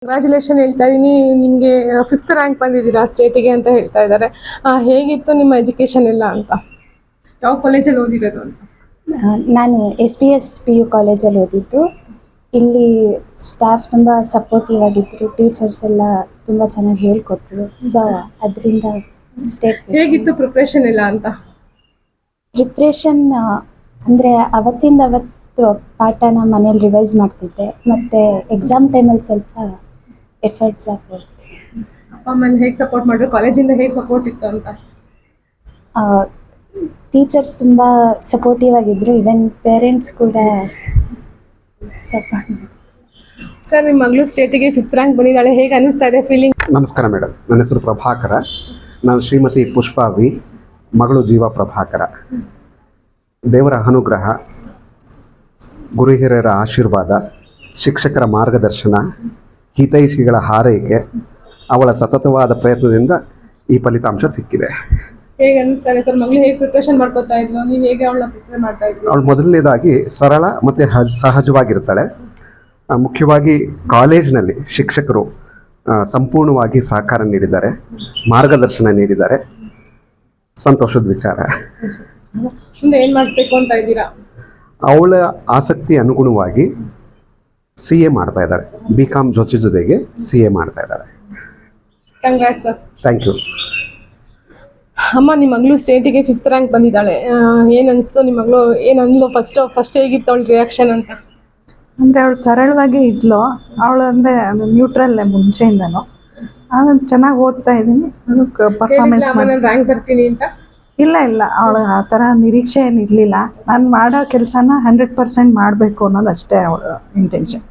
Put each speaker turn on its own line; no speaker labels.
Congratulation ಹೇಳ್ತಾ ಇದ್ದೀನಿ, ನಿಮಗೆ 5th ರ್ಯಾಂಕ್ ಬಂದಿದ್ದೀರಾ ಸ್ಟೇಟಿಗೆ ಅಂತ ಹೇಳ್ತಾ ಇದ್ದಾರೆ. ಹೇಗಿತ್ತು ನಿಮ್ಮ ಎಜುಕೇಷನ್ ಎಲ್ಲ ಅಂತ, ಯಾವ ಕಾಲೇಜಲ್ಲಿ ಓದಿರೋದು ಅಂತ?
ನಾನು SPS PU ಕಾಲೇಜಲ್ಲಿ ಓದಿದ್ದು. ಇಲ್ಲಿ ಸ್ಟಾಫ್ ತುಂಬ ಸಪೋರ್ಟಿವ್ ಆಗಿದ್ದರು, ಟೀಚರ್ಸ್ ಎಲ್ಲ ತುಂಬ ಚೆನ್ನಾಗಿ ಹೇಳ್ಕೊಟ್ರು. ಸೊ ಅದರಿಂದ ಸ್ಟೇಟ್.
ಹೇಗಿತ್ತು ಪ್ರಿಪ್ರೇಷನ್ ಎಲ್ಲ ಅಂತ?
ಪ್ರಿಪ್ರೇಷನ್ ಅಂದರೆ ಅವತ್ತು ಪಾಠನ ಮನೇಲಿ ರಿವೈಸ್ ಮಾಡ್ತಿದ್ದೆ, ಮತ್ತು ಎಕ್ಸಾಮ್ ಟೈಮಲ್ಲಿ ಸ್ವಲ್ಪ ಎಫರ್ಟ್ಸ್ ಹಾಕ್ಬಿಡ್ತೀನಿ.
ಅಪ್ಪ ಅಮ್ಮನ ಹೇಗೆ ಸಪೋರ್ಟ್ ಮಾಡಿದ್ರು, ಕಾಲೇಜಿಂದ ಹೇಗೆ ಸಪೋರ್ಟ್ ಇತ್ತು ಅಂತ?
ಟೀಚರ್ಸ್ ತುಂಬ ಸಪೋರ್ಟಿವ್ ಆಗಿದ್ದರು, ಈವನ್ ಪೇರೆಂಟ್ಸ್ ಕೂಡ ಸಪೋರ್ಟ್ ಮಾಡಿದ್ರು.
ಸರ್, ನಿಮ್ಮ ಮಗಳು ಸ್ಟೇಟಿಗೆ 5th ರ್ಯಾಂಕ್ ಬಂದಿದ್ದಾಳೆ, ಹೇಗೆ ಅನಿಸ್ತಾ ಇದೆ ಫೀಲಿಂಗ್?
ನಮಸ್ಕಾರ ಮೇಡಮ್, ನನ್ನ ಹೆಸರು ಪ್ರಭಾಕರ. ನಾನು ಶ್ರೀಮತಿ ಪುಷ್ಪಾವಿ, ಮಗಳು ಜೀವ ಪ್ರಭಾಕರ. ದೇವರ ಅನುಗ್ರಹ, ಗುರು ಹಿರಿಯರ ಆಶೀರ್ವಾದ, ಶಿಕ್ಷಕರ ಮಾರ್ಗದರ್ಶನ, ಹಿತೈಷಿಗಳ ಹಾರೈಕೆ, ಅವಳ ಸತತವಾದ ಪ್ರಯತ್ನದಿಂದ ಈ ಫಲಿತಾಂಶ ಸಿಕ್ಕಿದೆ.
ಹೇಗೆ ಅನಿಸ್ತಾ ಇದೆ ಸರ್? ಮಗಳು ಹೇಗೆ ಪ್ರಿಪ್ರೇಷನ್ ಮಾಡ್ಕೊತಾ ಇದ್ರು, ನೀವು ಹೇಗೆ ಅವಳನ್ನ ಪ್ರಿಪೇರ್ ಮಾಡ್ತಾ ಇದ್ರು?
ಅವಳು ಮೊದಲನೇದಾಗಿ ಸರಳ ಮತ್ತು ಸಹಜವಾಗಿರ್ತಾಳೆ. ಮುಖ್ಯವಾಗಿ ಕಾಲೇಜಿನಲ್ಲಿ ಶಿಕ್ಷಕರು ಸಂಪೂರ್ಣವಾಗಿ ಸಹಕಾರ ನೀಡಿದ್ದಾರೆ, ಮಾರ್ಗದರ್ಶನ ನೀಡಿದ್ದಾರೆ. ಸಂತೋಷದ ವಿಚಾರ.
ಮುಂದೆ ಏನು ಮಾಡಿಸ್ಬೇಕು ಅಂತ ಇದ್ದೀರಾ?
ಅವಳ ಆಸಕ್ತಿ ಅನುಗುಣವಾಗಿ CA ಮಾಡ್ತಾ ಇದ್ದಾಳೆ. BCom ಜೊತೆಗೆ CA ಮಾಡ್ತಾ ಇದ್ದಾಳೆ.
Congrats sir.
Thank you.
ಅಮ್ಮ, ನಿಮ್ಮ ಮಗಳು ಸ್ಟೇಟಿಗೆ 5th ರ್ಯಾಂಕ್ ಬಂದಿದ್ದಾಳೆ, ಏನು ಅನಿಸ್ತು? ನಿಮ್ಮ ಮಗಳು ಏನು ಅಂದ್ಲು ಫಸ್ಟ್ ಹೇಗಿತ್ತು ಅವಳ ರಿಯಾಕ್ಷನ್ ಅಂತ?
ಅಂದರೆ ಅವಳು ಸರಳವಾಗಿ ಇದ್ಲು. ಅವಳು ಅಂದರೆ ಅದು ನ್ಯೂಟ್ರಲ್ಲೇ ಮುಂಚೆಯಿಂದನು. ಅವಳು ಚೆನ್ನಾಗಿ ಓದ್ತಾ ಇದ್ದೀನಿ, ಪರ್ಫಾರ್ಮೆನ್ಸ್ ಮಾಡಿ
ರ್ಯಾಂಕ್ ಬರ್ತೀನಿ ಅಂತ.
ಇಲ್ಲ ಅವಳು ಆ ಥರ ನಿರೀಕ್ಷೆ ಏನಿರಲಿಲ್ಲ. ನಾನು ಮಾಡೋ ಕೆಲಸನ 100% ಮಾಡಬೇಕು ಅನ್ನೋದು ಅಷ್ಟೇ ಅವಳ ಇಂಟೆನ್ಷನ್.